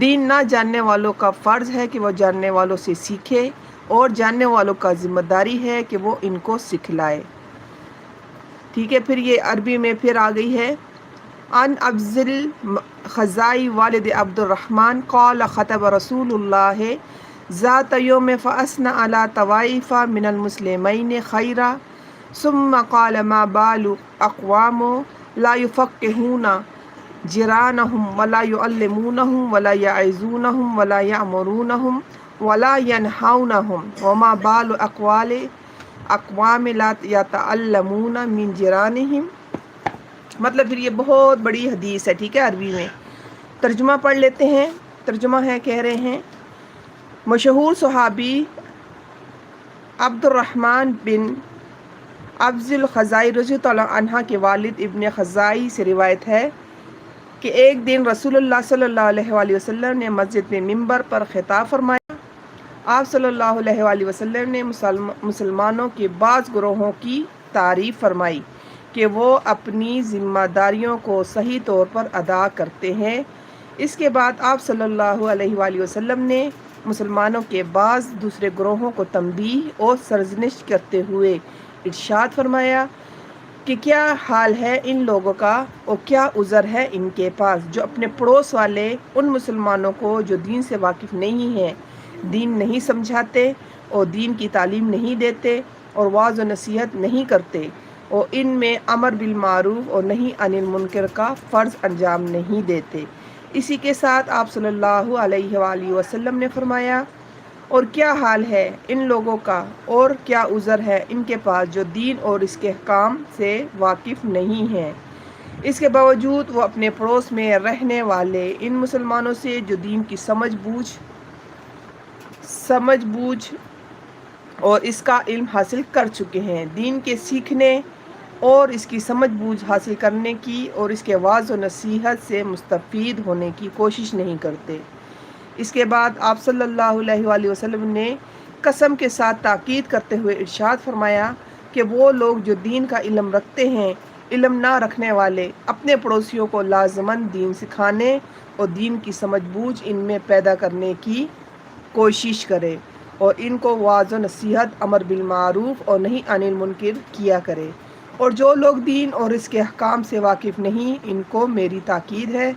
دین نہ جاننے والوں کا فرض ہے کہ وہ جاننے والوں سے سیکھے اور جاننے والوں کا ذمہ داری ہے کہ وہ ان کو سکھلائے. ٹھیک ہے، پھر یہ عربی میں پھر آ گئی ہے. عن ابزل خزائی والد عبد الرحمن قال خطب رسول اللہ ذات یوم فاثنى على طوائف من المسلمین خیرا ثم قال ما بال اقوام لا يفقهون جيرانهم ولا يعلمونهم ولا يعظونهم ولا يأمرونهم ولا ينهونهم وما بال اقوام لا يتعلمون من جيرانهم. مطلب پھر یہ بہت بڑی حدیث ہے. ٹھیک ہے، عربی میں ترجمہ پڑھ لیتے ہیں. ترجمہ ہے، کہہ رہے ہیں مشہور صحابی عبد الرحمن بن ابزل خزائی رضی اللہ عنہ کے والد ابن خزائی سے روایت ہے کہ ایک دن رسول اللہ صلی اللہ علیہ وآلہ وسلم نے مسجد میں ممبر پر خطاب فرمایا. آپ صلی اللہ علیہ وآلہ وسلم نے مسلمانوں کے بعض گروہوں کی تعریف فرمائی کہ وہ اپنی ذمہ داریوں کو صحیح طور پر ادا کرتے ہیں. اس کے بعد آپ صلی اللہ علیہ وآلہ وسلم نے مسلمانوں کے بعض دوسرے گروہوں کو تنبیہ اور سرزنش کرتے ہوئے ارشاد فرمایا کہ کیا حال ہے ان لوگوں کا اور کیا عذر ہے ان کے پاس جو اپنے پڑوس والے ان مسلمانوں کو جو دین سے واقف نہیں ہیں، دین نہیں سمجھاتے اور دین کی تعلیم نہیں دیتے اور وعظ و نصیحت نہیں کرتے اور ان میں امر بالمعروف اور نہی عن المنکر کا فرض انجام نہیں دیتے. اسی کے ساتھ آپ صلی اللہ علیہ وآلہ وسلم نے فرمایا اور کیا حال ہے ان لوگوں کا اور کیا عذر ہے ان کے پاس جو دین اور اس کے احکام سے واقف نہیں ہیں، اس کے باوجود وہ اپنے پڑوس میں رہنے والے ان مسلمانوں سے جو دین کی سمجھ بوجھ اور اس کا علم حاصل کر چکے ہیں، دین کے سیکھنے اور اس کی سمجھ بوجھ حاصل کرنے کی اور اس کے وعظ و نصیحت سے مستفید ہونے کی کوشش نہیں کرتے. اس کے بعد آپ صلی اللہ علیہ وآلہ وسلم نے قسم کے ساتھ تاکید کرتے ہوئے ارشاد فرمایا کہ وہ لوگ جو دین کا علم رکھتے ہیں، علم نہ رکھنے والے اپنے پڑوسیوں کو لازماً دین سکھانے اور دین کی سمجھ بوجھ ان میں پیدا کرنے کی کوشش کرے اور ان کو وعظ و نصیحت، امر بالمعروف اور نہی عن المنکر کیا کرے. اور جو لوگ دین اور اس کے احکام سے واقف نہیں، ان کو میری تاکید ہے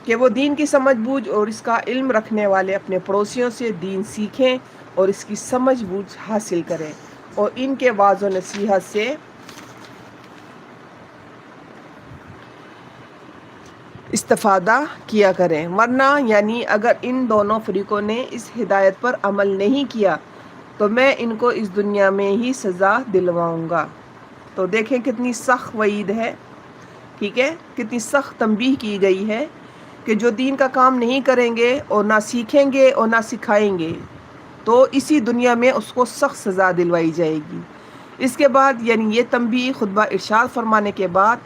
کہ وہ دین کی سمجھ بوجھ اور اس کا علم رکھنے والے اپنے پڑوسیوں سے دین سیکھیں اور اس کی سمجھ بوجھ حاصل کریں اور ان کے وعظ و نصیحت سے استفادہ کیا کریں. ورنہ یعنی اگر ان دونوں فریقوں نے اس ہدایت پر عمل نہیں کیا تو میں ان کو اس دنیا میں ہی سزا دلواؤں گا. تو دیکھیں کتنی سخت وعید ہے. ٹھیک ہے، کتنی سخت تنبیہ کی گئی ہے کہ جو دین کا کام نہیں کریں گے اور نہ سیکھیں گے اور نہ سکھائیں گے تو اسی دنیا میں اس کو سخت سزا دلوائی جائے گی. اس کے بعد یعنی یہ تنبیہ خطبہ ارشاد فرمانے کے بعد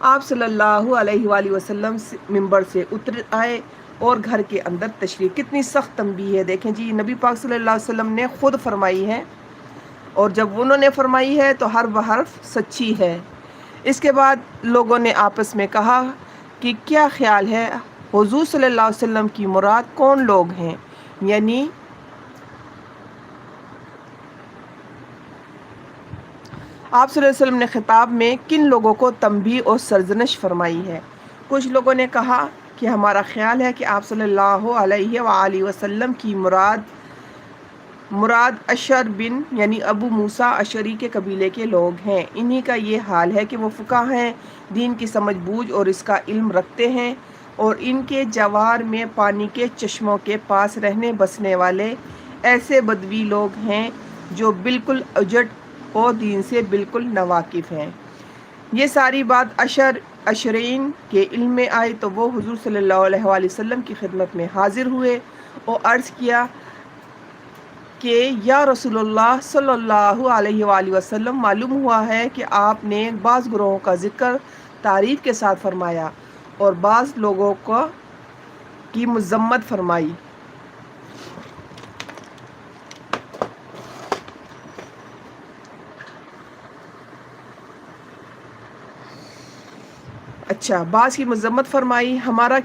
آپ صلی اللہ علیہ وآلہ وسلم ممبر سے اتر آئے اور گھر کے اندر تشریف. کتنی سخت تنبیہ ہے. دیکھیں جی، نبی پاک صلی اللہ علیہ وسلم نے خود فرمائی ہے اور جب انہوں نے فرمائی ہے تو ہر بحرف سچی ہے. اس کے بعد لوگوں نے آپس میں کہا کہ کیا خیال ہے حضور صلی اللہ علیہ وسلم کی مراد کون لوگ ہیں، یعنی آپ صلی اللہ علیہ وسلم نے خطاب میں کن لوگوں کو تنبیہ اور سرزنش فرمائی ہے. کچھ لوگوں نے کہا کہ ہمارا خیال ہے کہ آپ صلی اللہ علیہ وآلہ وسلم کی مراد اشر بن یعنی ابو موسیٰ اشعری کے قبیلے کے لوگ ہیں. انہی کا یہ حال ہے کہ وہ فقہ ہیں، دین کی سمجھ بوجھ اور اس کا علم رکھتے ہیں اور ان کے جوار میں پانی کے چشموں کے پاس رہنے بسنے والے ایسے بدوی لوگ ہیں جو بالکل اجٹ اور دین سے بالکل ناواقف ہیں. یہ ساری بات اشرین کے علم میں آئی تو وہ حضور صلی اللہ علیہ وآلہ وسلم کی خدمت میں حاضر ہوئے اور عرض کیا کہ یا رسول اللہ صلی اللہ علیہ وآلہ وسلم، معلوم ہوا ہے کہ آپ نے بعض گروہوں کا ذکر تعریف کے ساتھ فرمایا اور بعض لوگوں کی مذمت فرمائی. اچھا، بعض کی مذمت فرمائی. ہمارا